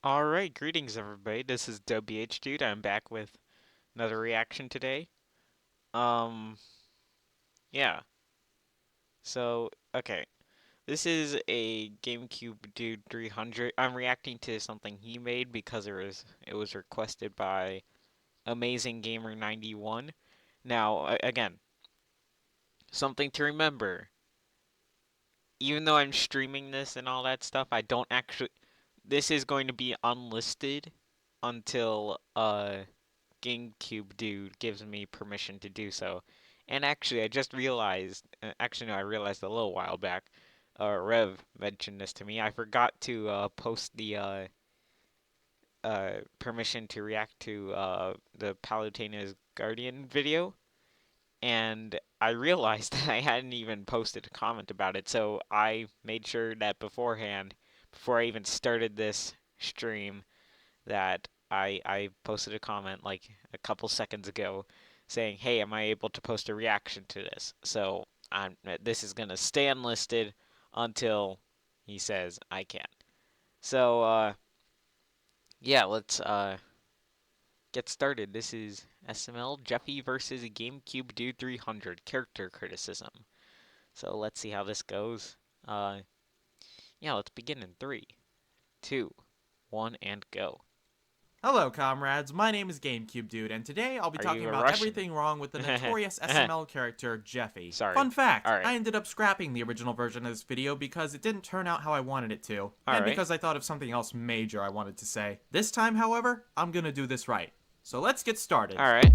Alright, greetings everybody. This is dabhdude. I'm back with another reaction today. Um, yeah. Okay. This is a GamecubeDude300. I'm reacting to something he made because it was requested by Amazing Gamer 91. Now, again, something to remember. Even though I'm streaming this and all that stuff, I don't actually this is going to be unlisted until GameCube Dude gives me permission to do so. And actually, I just realized, actually, no, I realized a little while back, Rev mentioned this to me. I forgot to post the permission to react to the Palutena's Guardian video, and I realized that I hadn't even posted a comment about it, so I made sure that beforehand, before I even started this stream, that I posted a comment like a couple seconds ago saying, "Hey, am I able to post a reaction to this?" So this is gonna stay unlisted until he says I can. So yeah, let's get started. This is SML Jeffy versus GamecubeDude300 character criticism. So let's see how this goes. Yeah, let's begin in 3, 2, 1, and go. Hello, comrades. My name is GamecubeDude, and today I'll be Are talking you a about Russian? everything wrong with the notorious SML character, Jeffy. Sorry. Fun fact, All right. I ended up scrapping the original version of this video because it didn't turn out how I wanted it to, All and right. because I thought of something else major I wanted to say. This time, however, I'm gonna do this right. So let's get started. All right.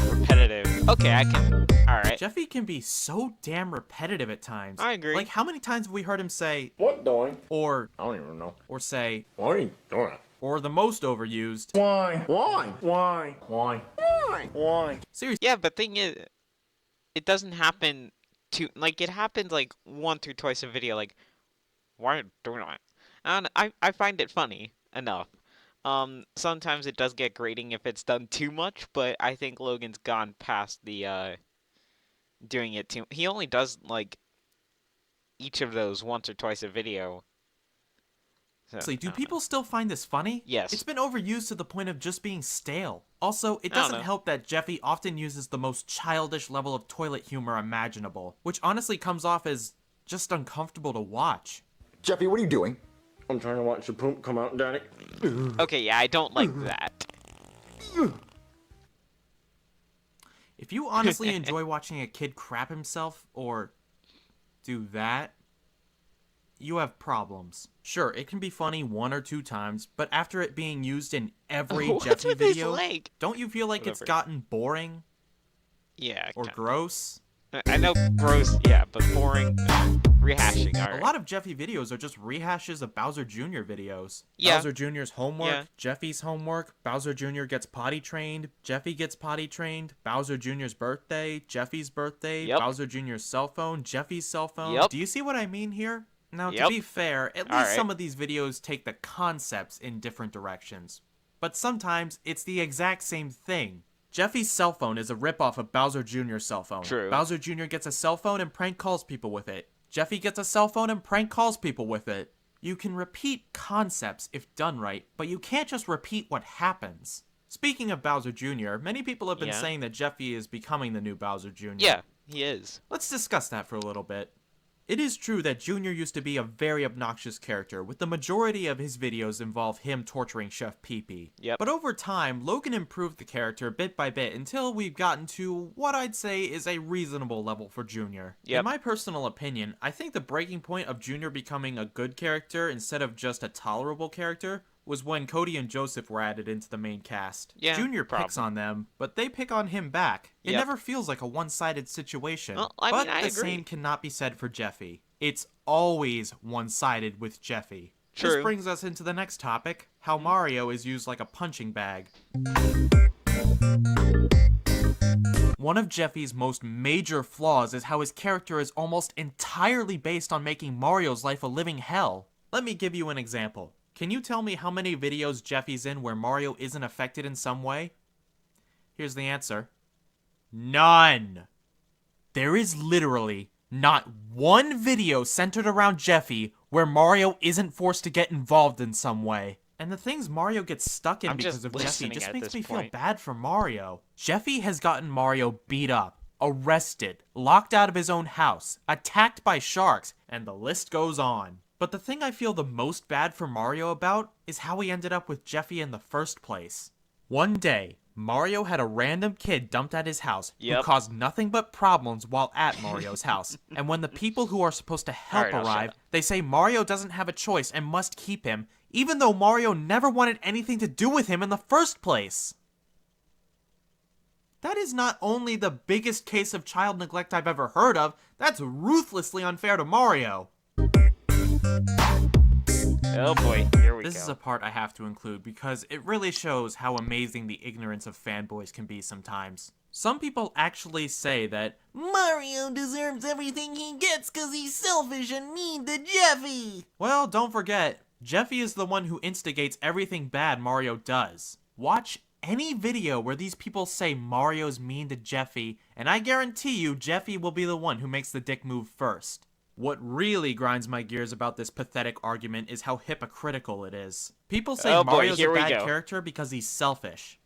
Repetitive. Okay, I can. All right. Jeffy can be so damn repetitive at times. I agree. Like, how many times have we heard him say, "What doing?" or, I don't even know. or say, What are you doing? or the most overused, Why? Why? Why? Why? Why? Why? seriously. Yeah, but thing is, it doesn't happen it happens like once or twice a video. Like, why are you doing that? And I find it funny enough. Sometimes it does get grating if it's done too much, but I think Logan's gone past the doing it too. He only does like each of those once or twice a video. So, Do people still find this funny? Yes. It's been overused to the point of just being stale. Also, it doesn't help that Jeffy often uses the most childish level of toilet humor imaginable, which honestly comes off as just uncomfortable to watch. Jeffy, what are you doing? I'm trying to watch the poop come out, Daddy. Okay, yeah, I don't like that. If you honestly enjoy watching a kid crap himself, or do that, you have problems. Sure, it can be funny 1 or 2 times, but after it being used in every What's Jeffy with his video, leg? don't you feel like it's gotten boring Yeah. or Kinda. gross? I know gross, yeah, but boring. Rehashing, alright. A lot of Jeffy videos are just rehashes of Bowser Jr. videos. Yeah. Bowser Jr.'s homework, Yeah. Jeffy's homework, Bowser Jr. gets potty trained, Jeffy gets potty trained, Bowser Jr.'s birthday, Jeffy's birthday, Yep. Bowser Jr.'s cell phone, Jeffy's cell phone. Yep. Do you see what I mean here? Now, to Yep. be fair, at least Alright. some of these videos take the concepts in different directions. But sometimes it's the exact same thing. Jeffy's cell phone is a ripoff of Bowser Jr.'s cell phone. True. Bowser Jr. gets a cell phone and prank calls people with it. Jeffy gets a cell phone and prank calls people with it. You can repeat concepts if done right, but you can't just repeat what happens. Speaking of Bowser Jr., many people have been Yeah. saying that Jeffy is becoming the new Bowser Jr. Yeah, he is. Let's discuss that for a little bit. It is true that Junior used to be a very obnoxious character, with the majority of his videos involve him torturing Chef Pee-Pee. Yep. But over time, Logan improved the character bit by bit until we've gotten to what I'd say is a reasonable level for Junior. Yep. In my personal opinion, I think the breaking point of Junior becoming a good character instead of just a tolerable character was when Cody and Joseph were added into the main cast. Yeah, Junior picks on them, but they pick on him back. It Yep. never feels like a one-sided situation. Well, I but mean, I the agree. same cannot be said for Jeffy. It's always one-sided with Jeffy. True. This brings us into the next topic, how Mario is used like a punching bag. One of Jeffy's most major flaws is how his character is almost entirely based on making Mario's life a living hell. Let me give you an example. Can you tell me how many videos Jeffy's in where Mario isn't affected in some way? Here's the answer. None. There is literally not one video centered around Jeffy where Mario isn't forced to get involved in some way. And the things Mario gets stuck in I'm because just of Jeffy listening just at makes this me feel point. bad for Mario. Jeffy has gotten Mario beat up, arrested, locked out of his own house, attacked by sharks, and the list goes on. But the thing I feel the most bad for Mario about is how he ended up with Jeffy in the first place. One day, Mario had a random kid dumped at his house who Yep. caused nothing but problems while at Mario's house. And when the people who are supposed to help Alright, I'll shut arrive, up. they say Mario doesn't have a choice and must keep him, even though Mario never wanted anything to do with him in the first place. That is not only the biggest case of child neglect I've ever heard of, that's ruthlessly unfair to Mario. Oh boy, here we This go. is a part I have to include because it really shows how amazing the ignorance of fanboys can be sometimes. Some people actually say that Mario deserves everything he gets because he's selfish and mean to Jeffy. Well, don't forget, Jeffy is the one who instigates everything bad Mario does. Watch any video where these people say Mario's mean to Jeffy, and I guarantee you Jeffy will be the one who makes the dick move first. What really grinds my gears about this pathetic argument is how hypocritical it is. People say Oh boy, Mario's here a we bad go. character because he's selfish.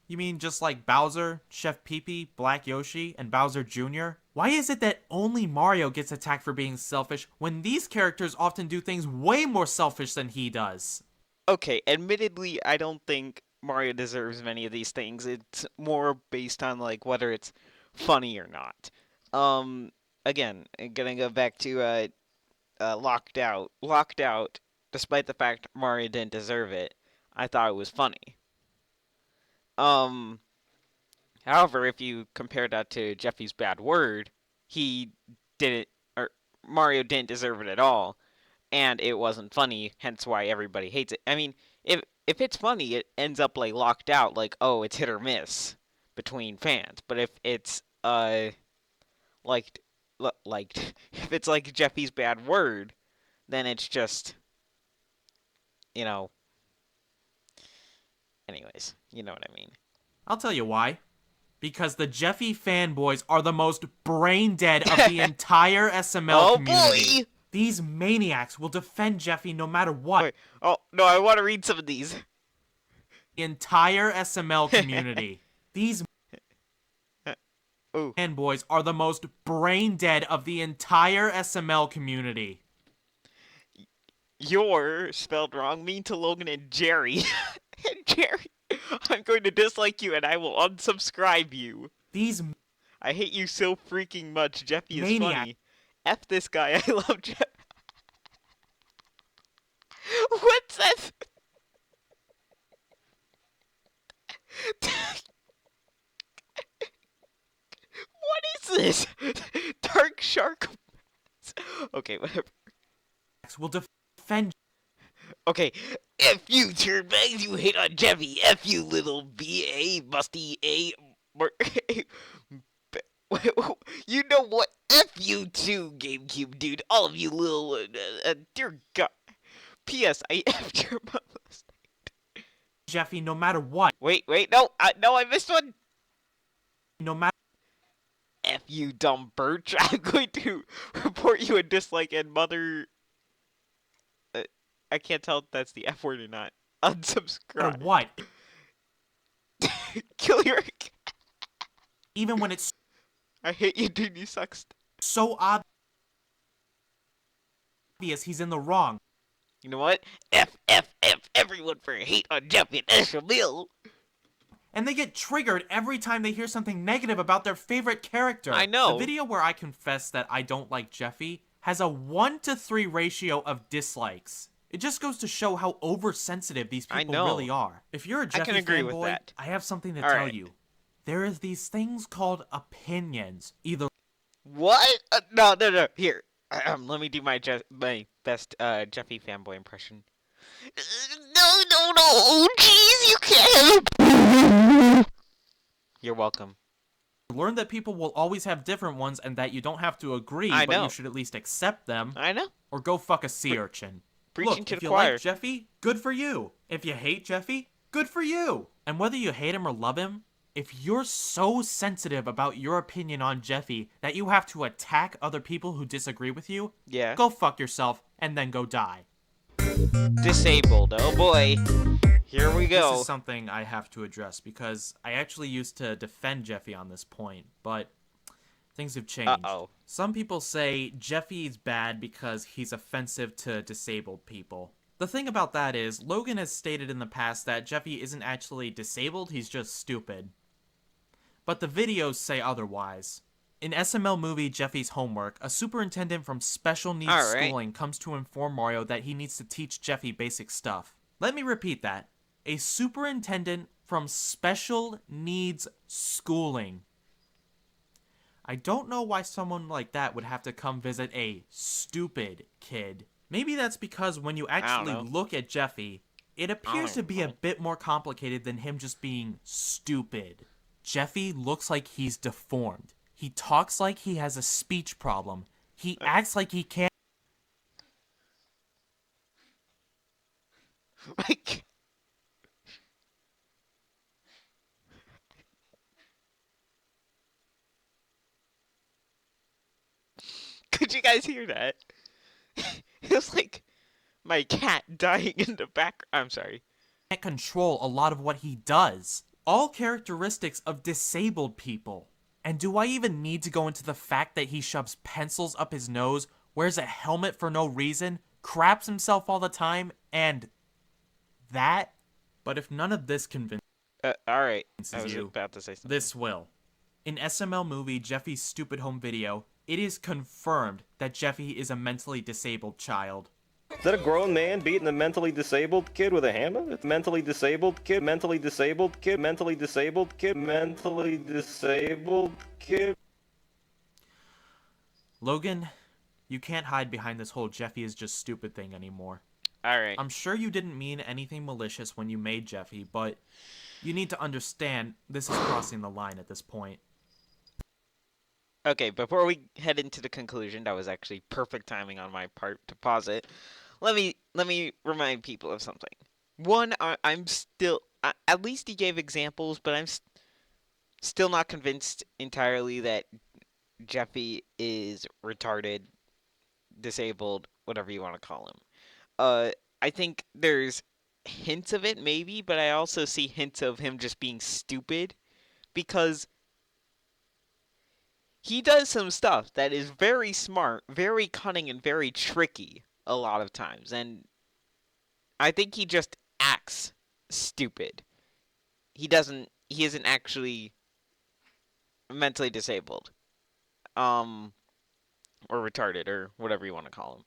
You mean just like Bowser, Chef Pee-Pee, Black Yoshi, and Bowser Jr.? Why is it that only Mario gets attacked for being selfish when these characters often do things way more selfish than he does? Okay, admittedly, I don't think Mario deserves many of these things. It's more based on like whether it's funny or not. Again, gonna go back to Locked Out. Locked Out, despite the fact Mario didn't deserve it, I thought it was funny. Um, However, if you compare that to Jeffy's bad word, he didn't, or Mario didn't deserve it at all, and it wasn't funny. Hence why everybody hates it. I mean, if it's funny, it ends up like locked out, like oh, it's hit or miss between fans. But if it's liked, liked, if it's like Jeffy's bad word, then it's just, you know. Anyways, you know what I mean. I'll tell you why. Because the Jeffy fanboys are the most brain dead of the entire SML Oh community. boy! These maniacs will defend Jeffy no matter what. Wait, oh no, I want to read some of these. The entire SML community. These Ooh. fanboys are the most brain dead of the entire SML community. You're spelled wrong, mean to Logan and Jerry. And Jerry, I'm going to dislike you and I will unsubscribe you. These I hate you so freaking much. Jeffy is maniacs. funny. F this guy. I love Jeff. What's that? What is this? Dark Shark. Okay, whatever. Will defend. Okay, F you, turnbags, you hate on Jeffy. F you, little B.A. Musty A. You know what? F you too, GameCube dude. All of you little. Dear God. P.S. I F'd your mom last night. Jeffy no matter what. Wait, no, I missed one. No matter. F you, dumb birch. I'm going to report you a dislike and mother. I can't tell if that's the F word or not. Unsubscribe. What. Kill your. Even when it's I hate you, dude. You suck. so obvious he's in the wrong. You know what? F everyone for hate on Jeffy and SML. And they get triggered every time they hear something negative about their favorite character. I know. The video where I confess that I don't like Jeffy has a 1-to-3 ratio of dislikes. It just goes to show how oversensitive these I people know. really are. If you're a Jeffy can agree with fanboy, that. I have something to All tell right. you. There is these things called opinions. Either What? No. Here. Let me do my best Jeffy fanboy impression. No. Jeez, you can't. You're welcome. learn that people will always have different ones and that you don't have to agree, I but know. you should at least accept them, I know. or go fuck a sea urchin. Preaching Look, to if the you choir. like Jeffy, good for you. If you hate Jeffy, good for you. And whether you hate him or love him, if you're so sensitive about your opinion on Jeffy that you have to attack other people who disagree with you, Yeah. go fuck yourself and then go die. disabled. Oh boy. Here we This go. is something I have to address because I actually used to defend Jeffy on this point, but things have changed. Uh-oh. Some people say Jeffy's bad because he's offensive to disabled people. The thing about that is, Logan has stated in the past that Jeffy isn't actually disabled, he's just stupid. But the videos say otherwise. In SML movie Jeffy's Homework, a superintendent from special needs Alright. schooling comes to inform Mario that he needs to teach Jeffy basic stuff. Let me repeat that. A superintendent from special needs schooling. I don't know why someone like that would have to come visit a stupid kid. Maybe that's because when you actually look at Jeffy, it appears to be a bit more complicated than him just being stupid. Jeffy looks like he's deformed. He talks like he has a speech problem. He acts like he can't. Like, could you guys hear that? It was like my cat dying in the background. I'm sorry. Can't control a lot of what he does. All characteristics of disabled people. And do I even need to go into the fact that he shoves pencils up his nose, wears a helmet for no reason, craps himself all the time, and that? But if none of this convinces Alright. I was you, about to say something. this will. In SML movie Jeffy's Stupid Home Video, it is confirmed that Jeffy is a mentally disabled child. Is that a grown man beating a mentally disabled kid with a hammer? It's mentally disabled kid, mentally disabled kid, mentally disabled kid, mentally disabled kid. Logan, you can't hide behind this whole Jeffy is just stupid thing anymore. Alright. I'm sure you didn't mean anything malicious when you made Jeffy, but you need to understand this is crossing the line at this point. Okay, before we head into the conclusion, that was actually perfect timing on my part to pause it. Let me remind people of something. One, I'm still at least he gave examples, but I'm still not convinced entirely that Jeffy is retarded, disabled, whatever you want to call him. I think there's hints of it maybe, but I also see hints of him just being stupid because he does some stuff that is very smart, very cunning, and very tricky a lot of times. And I think he just acts stupid. He isn't actually mentally disabled. Or retarded, or whatever you want to call him.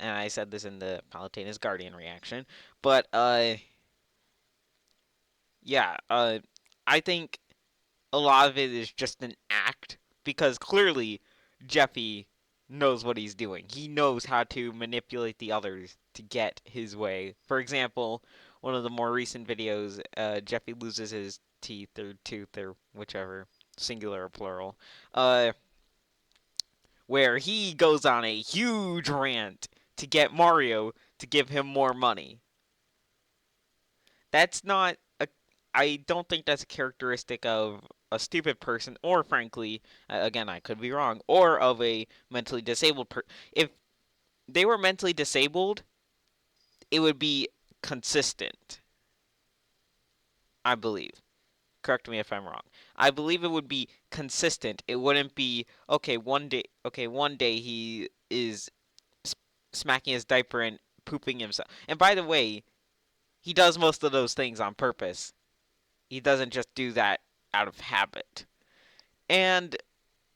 And I said this in the Palutena's Guardian reaction. But, yeah, I think a lot of it is just an act because clearly Jeffy knows what he's doing. He knows how to manipulate the others to get his way. For example, one of the more recent videos, Jeffy loses his teeth or tooth or whichever, singular or plural, where he goes on a huge rant to get Mario to give him more money. That's not I don't think that's a characteristic of a stupid person, or frankly, again, I could be wrong, or of a mentally disabled person. If they were mentally disabled, it would be consistent, I believe. Correct me if I'm wrong. I believe it would be consistent. It wouldn't be, one day he is smacking his diaper and pooping himself. And by the way, he does most of those things on purpose. He doesn't just do that out of habit. And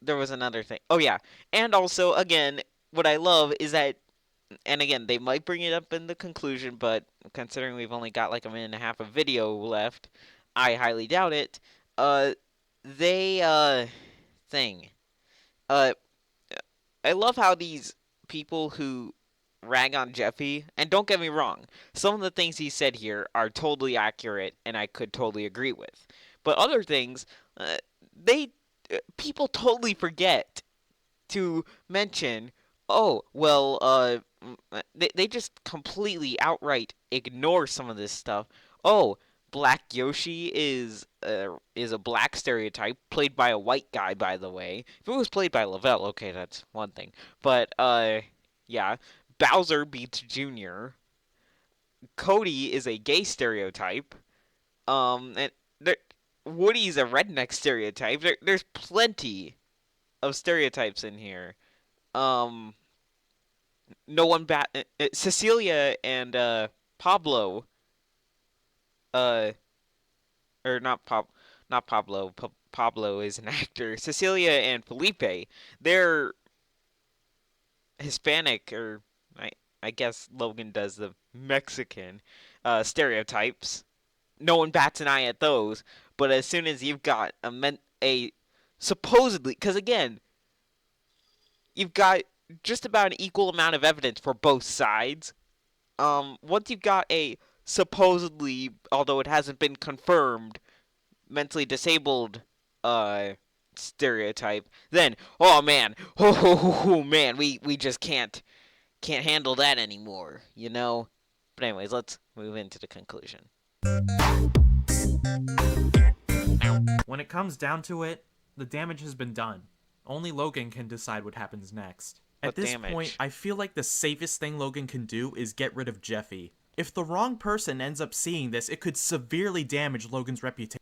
there was another thing. Oh, yeah. And also, again, what I love is that, and again, they might bring it up in the conclusion, but considering we've only got like a minute and a half of video left, I highly doubt it. Thing. Uh, I love how these people who rag on Jeffy, and don't get me wrong, some of the things he said here are totally accurate and I could totally agree with. But other things, they people totally forget to mention, oh, well, they just completely outright ignore some of this stuff. Oh, Black Yoshi is a black stereotype played by a white guy, by the way. If it was played by Lavelle, okay, that's one thing. But yeah, Bowser beats Junior. Cody is a gay stereotype. And there, Woody's a redneck stereotype. There's plenty of stereotypes in here. Um, no one Cecilia and Pablo, uh, or not Pablo. Pablo is an actor. Cecilia and Felipe, they're Hispanic, or I I guess Logan does the Mexican stereotypes. No one bats an eye at those. But as soon as you've got a supposedly, because again, you've got just about an equal amount of evidence for both sides. Once you've got a supposedly, although it hasn't been confirmed, mentally disabled stereotype, then oh man, oh man, we just can't handle that anymore, you know. But anyways, let's move into the conclusion. When it comes down to it, the damage has been done. Only Logan can decide what happens next. At What this damage? point, I feel like the safest thing Logan can do is get rid of Jeffy. If the wrong person ends up seeing this, it could severely damage Logan's reputation.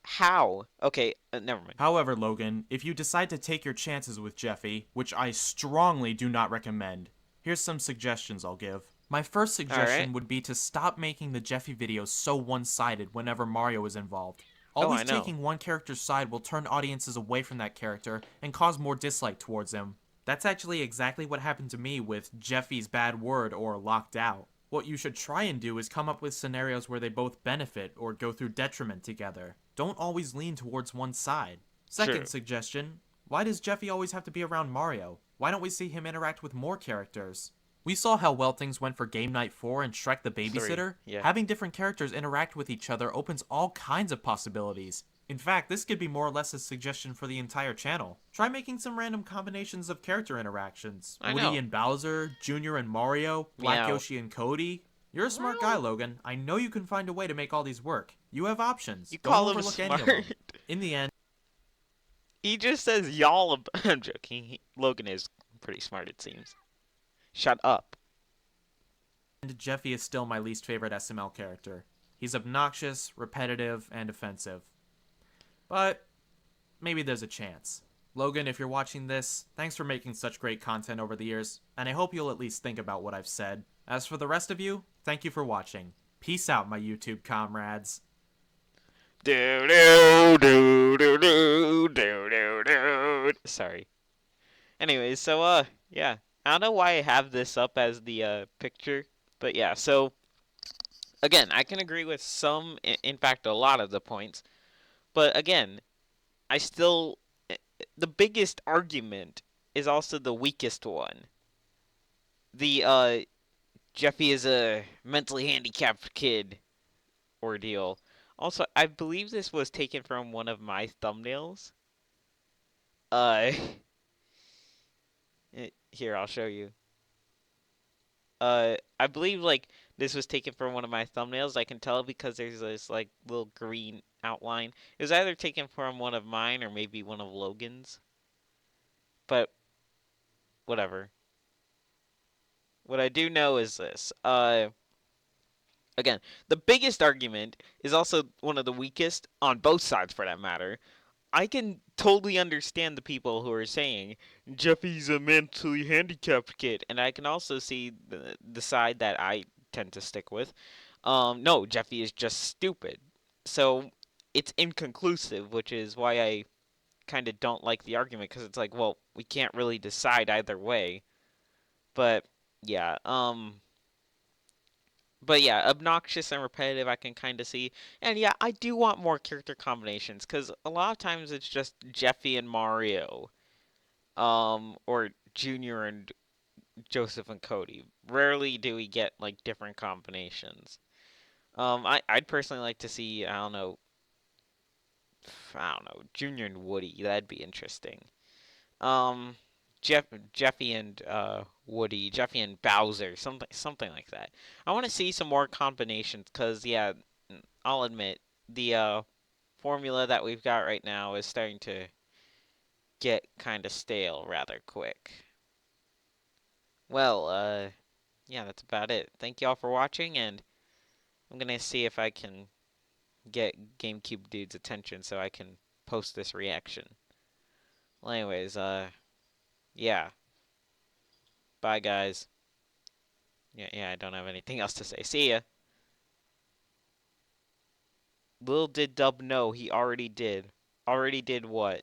How? Okay, never mind. However, Logan, if you decide to take your chances with Jeffy, which I strongly do not recommend, here's some suggestions I'll give. My first suggestion would be to stop making the Jeffy videos so one-sided whenever Mario is involved. Always taking one character's side will turn audiences away from that character and cause more dislike towards him. That's actually exactly what happened to me with Jeffy's bad word or locked out. What you should try and do is come up with scenarios where they both benefit or go through detriment together. Don't always lean towards one side. Second suggestion, why does Jeffy always have to be around Mario? Why don't we see him interact with more characters? We saw how well things went for Game Night 4 and Shrek the Babysitter. Having different characters interact with each other opens all kinds of possibilities. In fact, this could be more or less a suggestion for the entire channel. Try making some random combinations of character interactions. Woody and Bowser, Junior and Mario, Black Yoshi and Cody. You're a smart guy, Logan. I know you can find a way to make all these work. You have options. You Don't call him overlook smart. any of them. In the end, He just says y'all. I'm joking. Logan is pretty smart, it seems. Shut up. Jeffy is still my least favorite SML character. He's obnoxious, repetitive, and offensive. But maybe there's a chance. Logan, if you're watching this, thanks for making such great content over the years, and I hope you'll at least think about what I've said. As for the rest of you, thank you for watching. Peace out, my YouTube comrades. Sorry. Anyways, so yeah. I don't know why I have this up as the picture, but yeah, so again, I can agree with some, in fact, a lot of the points, but again, I still, the biggest argument is also the weakest one. The Jeffy is a mentally handicapped kid ordeal. Also, I believe this was taken from one of my thumbnails. Uh, Here, I'll show you. I believe, like, this was taken from one of my thumbnails. I can tell because there's this, like, little green outline. It was either taken from one of mine or maybe one of Logan's. But, whatever. What I do know is this. Again, the biggest argument is also one of the weakest, on both sides for that matter. I can totally understand the people who are saying Jeffy's a mentally handicapped kid, and I can also see the side that I tend to stick with. No, Jeffy is just stupid. So it's inconclusive, which is why I kind of don't like the argument, because it's like, well, we can't really decide either way. But yeah, obnoxious and repetitive I can kind of see. And yeah, I do want more character combinations, because a lot of times it's just Jeffy and Mario. Or Junior and Joseph and Cody. Rarely do we get, like, different combinations. I'd personally like to see, I don't know, Junior and Woody. That'd be interesting. Um, Jeffy and Woody, Jeffy and Bowser, something like that. I want to see some more combinations, cause yeah, I'll admit the formula that we've got right now is starting to get kind of stale rather quick. Well, yeah, that's about it. Thank y'all for watching, and I'm gonna see if I can get GameCube Dude's attention so I can post this reaction. Well, anyways, yeah. Bye, guys. Yeah, I don't have anything else to say. See ya. Little did Dub know he already did. Already did what?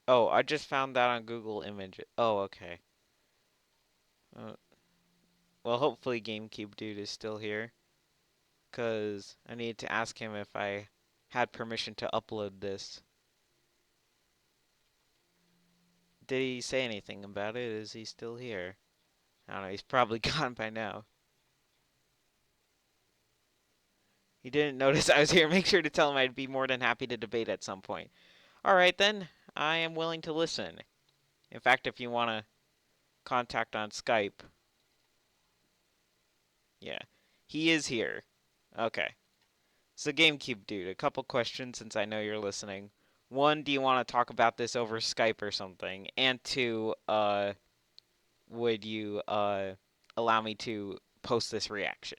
Oh, I just found that on Google Image. Oh, okay. Uh, well, hopefully GameCube Dude is still here, because I need to ask him if I had permission to upload this. Did he say anything about it? Is he still here? I don't know, he's probably gone by now. He didn't notice I was here. Make sure to tell him I'd be more than happy to debate at some point. Alright then, I am willing to listen. In fact, if you want to contact on Skype, yeah, he is here. Okay. So GameCube Dude, a couple questions since I know you're listening. One, do you want to talk about this over Skype or something? And two, would you allow me to post this reaction?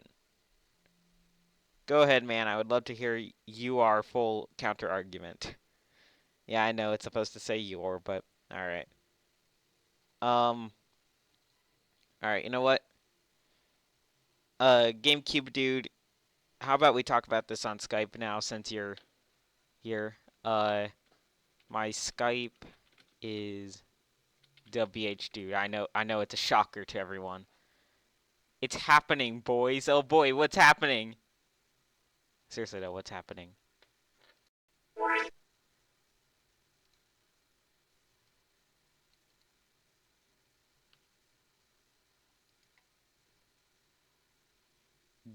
Go ahead, man. I would love to hear your full counter argument. Yeah, I know it's supposed to say your, but all right. All right. You know what? GameCube Dude, how about we talk about this on Skype now since you're here? My Skype is dabhdude. I know it's a shocker to everyone. It's happening, boys. Oh boy, what's happening? Seriously though, what's happening?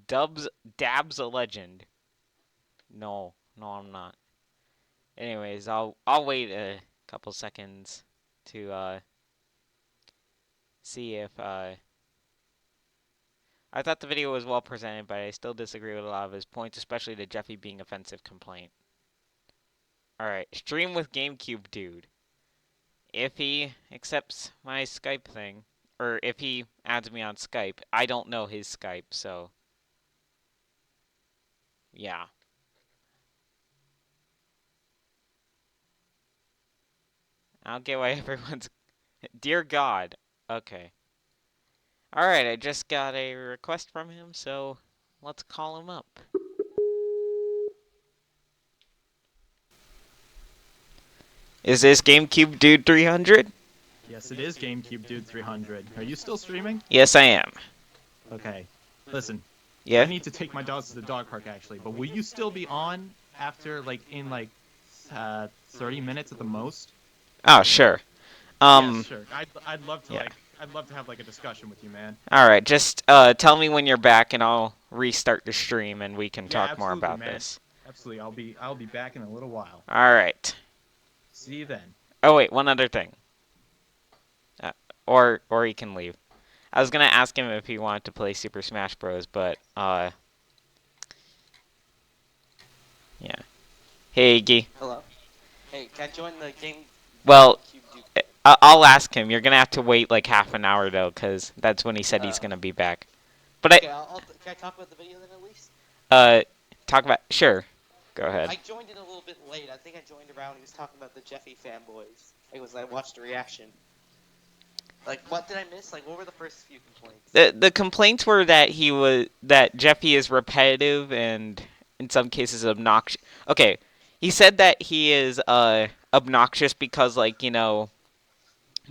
Dab's a legend. No, no, I'm not. Anyways, I'll wait a couple seconds to see if I thought the video was well presented, but I still disagree with a lot of his points, especially the Jeffy being offensive complaint. Alright, stream with GameCube Dude. If he accepts my Skype thing, or if he adds me on Skype, I don't know his Skype, so yeah. I don't get why everyone's... Dear God. Okay. Alright, I just got a request from him, so let's call him up. Is this GamecubeDude300? Yes, it is GamecubeDude300. Are you still streaming? Yes, I am. Okay. Listen, I Yeah? need to take my dogs to the dog park actually, but will you still be on after in 30 minutes at the most? Oh, sure. Yes, sure. I'd love to yeah. I'd love to have like a discussion with you, man. Alright, just tell me when you're back and I'll restart the stream and we can talk more about man. this. Absolutely. I'll be back in a little while. Alright. See you then. Oh wait, one other thing. Or he can leave. I was gonna ask him if he wanted to play Super Smash Bros, but yeah. Hey Iggy. Hello. Hey, can I join the game? Well, I'll ask him. You're gonna have to wait like half an hour though, cause that's when he said he's gonna be back. But okay, can I talk about the video then at least? talk about sure. Go ahead. I joined in a little bit late. I think I joined around. He was talking about the Jeffy fanboys. I watched the reaction. Like, what did I miss? Like, what were the first few complaints? The complaints were that Jeffy is repetitive and in some cases obnoxious. Okay, he said that he is obnoxious because like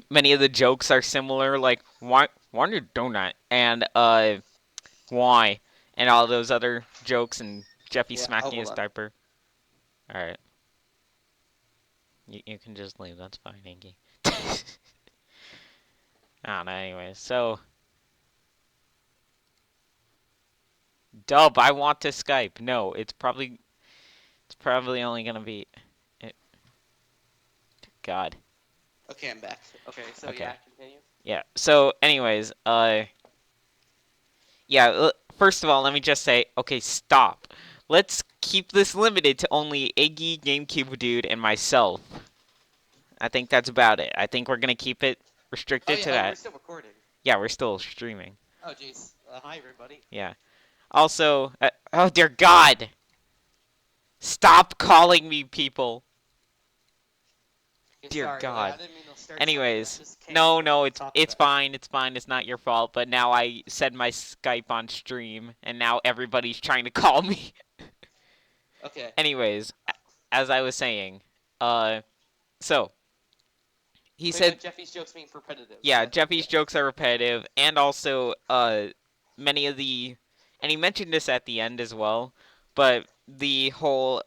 many of the jokes are similar, like why a donut and why and all those other jokes and Jeffy smacking his diaper. All right, you can just leave. That's fine, Inky. I don't know. Anyways, so. Dub, I want to Skype. No, it's probably only gonna be. God. Okay, I'm back. Okay, so Okay. yeah, continue. Yeah. So, anyways, yeah. First of all, let me just say, okay, stop. Let's keep this limited to only Iggy, GameCube Dude, and myself. I think that's about it. I think we're gonna keep it restricted to we're that. still recording. Yeah, we're still streaming. Oh, jeez. Hi, everybody. Yeah. Also, oh dear God! Stop calling me people. Okay, Dear sorry. Like, I God. didn't mean to start something. I Anyways, just can't no, it's talk it's about it. fine. It's fine. It's not your fault. But now I said my Skype on stream, and now everybody's trying to call me. Okay. Anyways, as I was saying, so he So you said, meant Jeffy's jokes being repetitive. yeah, That's, Jeffy's yes. jokes are repetitive, and also many of the, and he mentioned this at the end as well, but the whole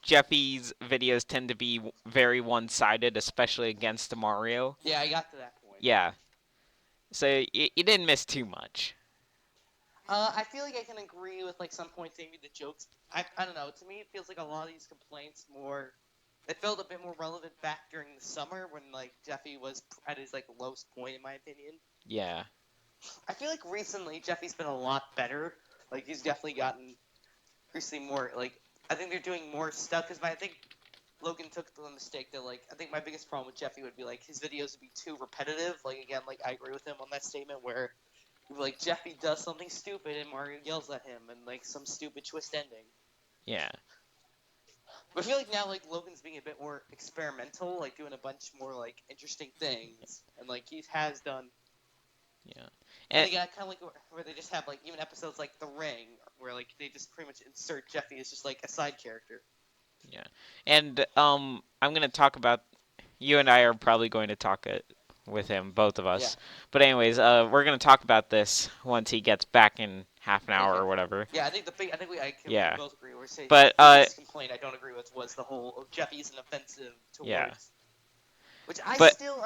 Jeffy's videos tend to be very one-sided, especially against Mario. Yeah, I got to that point. Yeah. So you didn't miss too much. I feel like I can agree with like some points. Maybe the jokes. I don't know. To me, it feels like a lot of these complaints more. It felt a bit more relevant back during the summer when like Jeffy was at his like lowest point, in my opinion. Yeah. I feel like recently Jeffy's been a lot better. Like he's definitely gotten recently more like. I think they're doing more stuff because I think Logan took the mistake that like I think my biggest problem with Jeffy would be like his videos would be too repetitive. Like again, like I agree with him on that statement where like Jeffy does something stupid and Mario yells at him and like some stupid twist ending. Yeah. But I feel like now like Logan's being a bit more experimental, like doing a bunch more like interesting things, and like he has done. Yeah. And And, they got kind of like where they just have like even episodes like The Ring, where like they just pretty much insert Jeffy as just like a side character. yeah. And I'm gonna talk about. You and I are probably going to talk it with him, both of Yeah. us. But anyways, we're gonna talk about this once he gets back in half an hour Okay. or whatever. Yeah, I think we Yeah. both agree. We're saying But the biggest complaint I don't agree with was the whole Jeffy isn't offensive towards. Yeah. Which I But- still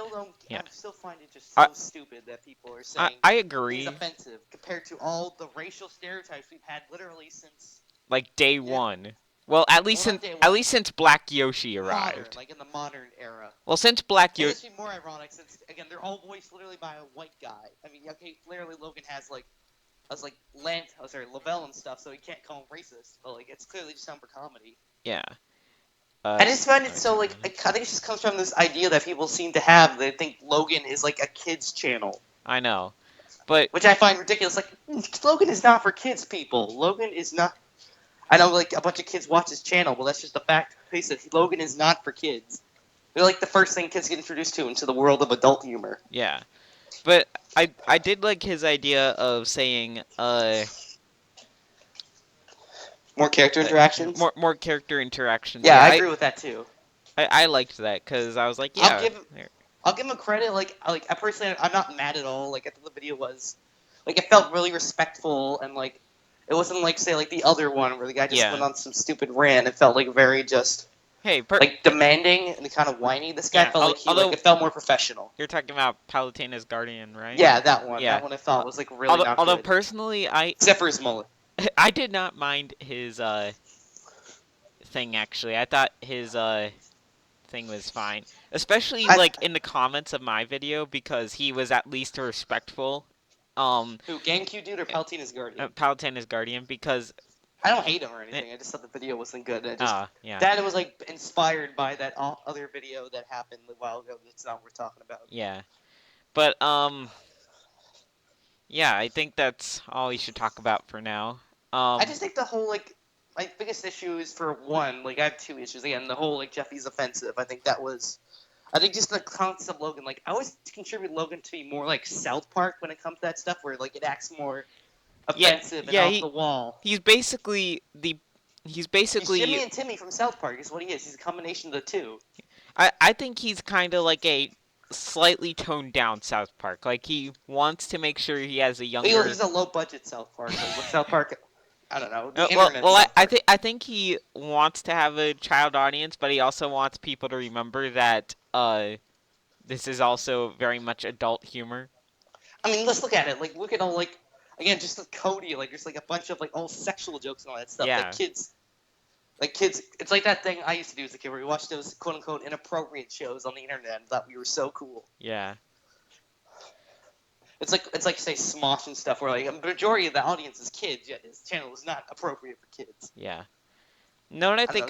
don't. Yeah. I still find it just so I- stupid that people are saying I he's agree. offensive compared to all the racial stereotypes we've had literally since Like day one. Well, at least Well, since not day at one. least since Black Yoshi modern, arrived. like in the modern era. Well, since Black And Yoshi. it's even more ironic since again they're all voiced literally by a white guy. I mean, okay, clearly Logan has Lavelle and stuff, so he can't call him racist. But like, it's clearly just done for comedy. Yeah. I just find it so like I think it just comes from this idea that people seem to have. They think Logan is like a kids channel, I know, but which I find ridiculous. Like Logan is not for kids, people. Logan is not. I know like a bunch of kids watch his channel, but that's just a fact. Face it, Logan is not for kids. They're like the first thing kids get introduced to into the world of adult humor. yeah. But I did like his idea of saying More character interactions. more character interactions. Yeah, I agree with that too. I liked that because I was like, yeah. I'll give him credit. Like I personally, I'm not mad at all. Like I thought the video was, like it felt really respectful and like, it wasn't like say like the other one where the guy just Yeah. went on some stupid rant. It felt like very just Hey, like demanding and kind of whiny. This guy Yeah, felt like although- it felt more professional. you're talking about Palutena's Guardian, right? Yeah, that one. Yeah. That one I thought was like really not Although good. personally, Except for his mullet. I did not mind his thing actually. I thought his thing was fine, especially like in the comments of my video because he was at least respectful. Who, GamecubeDude or Palutena's Guardian? Palutena's Guardian because I don't hate him or anything. I just thought the video wasn't good. I just yeah. that was like inspired by that other video that happened a while ago. That's not what we're talking about. Yeah. But yeah, I think that's all we should talk about for now. I just think the whole like my biggest issue is for one, like I have two issues. Again, the whole like Jeffy's offensive. I think just the concept of Logan. Like I always contribute Logan to be more like South Park when it comes to that stuff, where like it acts more offensive and off the wall. He's basically He's Jimmy and Timmy from South Park is what he is. He's a combination of the two. I think he's kind of like a slightly toned down South Park. Like he wants to make sure he has a younger. He's a low budget South Park. Like, South Park. I don't know. I think he wants to have a child audience, but he also wants people to remember that this is also very much adult humor. I mean, let's look at it. Like, look at all like again, just like Cody. Like, there's like a bunch of like all sexual jokes and all that stuff. Yeah. Like kids. It's like that thing I used to do as a kid, where we watched those quote unquote inappropriate shows on the internet and thought we were so cool. Yeah. It's like say Smosh and stuff, where like a majority of the audience is kids, yet his channel is not appropriate for kids. Yeah. No, what I think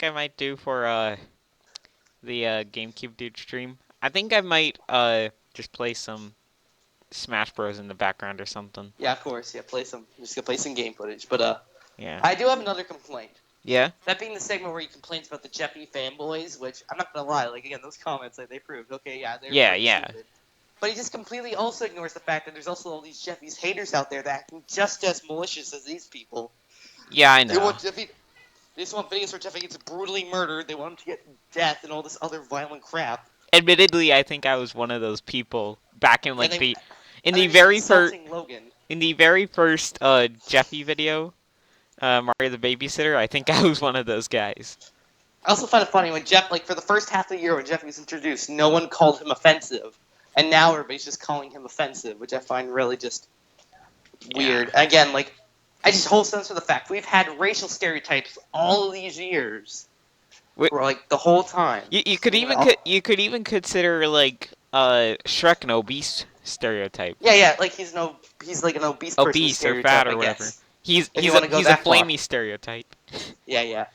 I might do for the GameCube Dude stream. I think I might just play some Smash Bros in the background or something. Yeah, of course. Yeah, play some. I'm just gonna play some game footage. But Yeah. I do have another complaint. Yeah. That being the segment where he complains about the Jeffy fanboys, which I'm not gonna lie, like again, those comments, like they proved, okay, yeah, they're Yeah, pretty yeah. stupid. But he just completely also ignores the fact that there's also all these Jeffy's haters out there that acting just as malicious as these people. Yeah, I They know. want Jeffy. They just want videos where Jeffy gets brutally murdered. They want him to get death and all this other violent crap. Admittedly, I think I was one of those people back in And like they, the and they're just insulting Logan. in the very first Jeffy video, Mario the Babysitter. I think I was one of those guys. I also find it funny when Jeff, like for the first half of the year when Jeffy was introduced, no one called him offensive, and now everybody's just calling him offensive, which I find really just weird. Again, like I just hold sense for the fact we've had racial stereotypes all of these years, for like the whole time. You could even you could even consider like Shrek an obese stereotype. Yeah, like he's like an obese person Obese or stereotype, fat or I whatever. guess. He's If a you wanna go that far. flamey stereotype. Yeah.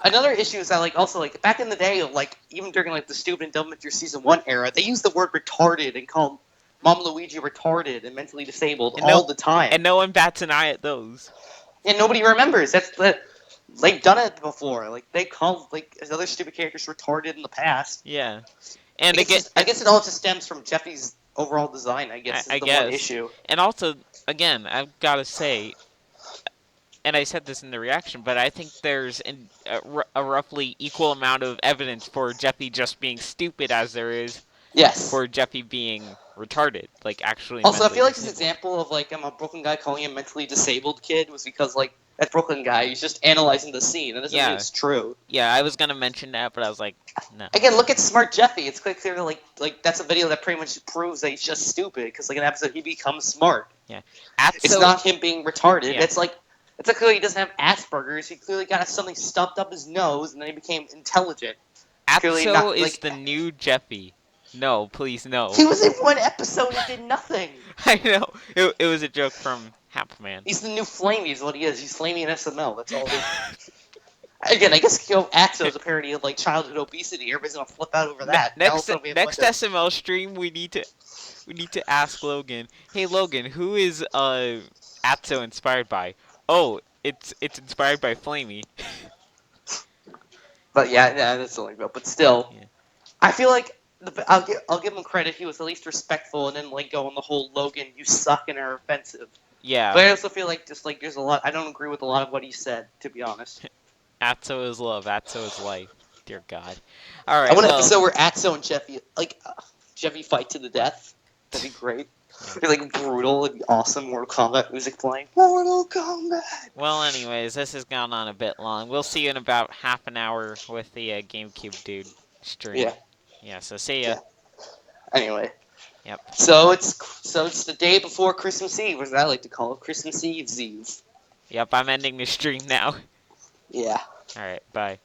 Another issue is that, like, also, like, back in the day, like, even during, like, the Stupid and Dumb Adventure Season 1 era, they used the word retarded and called Mom Luigi retarded and mentally disabled all the time. And no one bats an eye at those. And nobody remembers. They've done it before. Like, they called, like, other stupid characters retarded in the past. Yeah. And I guess it all just stems from Jeffy's overall design, I guess, is the one issue. And also, again, I've got to say, and I said this in the reaction, but I think there's a roughly equal amount of evidence for Jeffy just being stupid as there is for Jeffy being retarded, like actually. Also, I feel like this example of like I'm a Brooklyn guy calling him mentally disabled kid was because like that Brooklyn guy he's just analyzing the scene, and this is it's true. Yeah, I was gonna mention that, but I was like, no. Again, look at Smart Jeffy. It's quite clear like that's a video that pretty much proves that he's just stupid because like in an episode he becomes smart. Yeah, it's not him being retarded. Yeah. It's like. It's like clearly he doesn't have Asperger's. He clearly got something stuffed up his nose, and then he became intelligent. Atso is the new Jeffy. No, please, no. He was in one episode and did nothing. I know. It was a joke from Half-Man. He's the new Flamey is what he is. He's Flamey in SML. That's all. Again, I guess Atso is a parody of like childhood obesity. Everybody's gonna flip out over that. Next SML stream, we need to ask Logan. Hey Logan, who is Atso inspired by? Oh, it's inspired by Flamey. But yeah, that's only real. But still, I feel like I'll give him credit. He was at least respectful and didn't like go on the whole Logan, you suck and are offensive. Yeah. But I also feel like just like there's a lot. I don't agree with a lot of what he said, to be honest. Atso is love. Atso is life. Dear God. All right. I want an episode where Atso and Jeffy Jeffy fight to the death. That'd be great. It'd be like brutal. It'd be awesome. Mortal Kombat music playing. Mortal Kombat. Well, anyways, this has gone on a bit long. We'll see you in about half an hour with the GameCube Dude stream. Yeah. Yeah. So see ya. Yeah. Anyway. Yep. So it's the day before Christmas Eve, as I like to call it, Christmas Eve's Eve. Yep. I'm ending the stream now. Yeah. All right. Bye.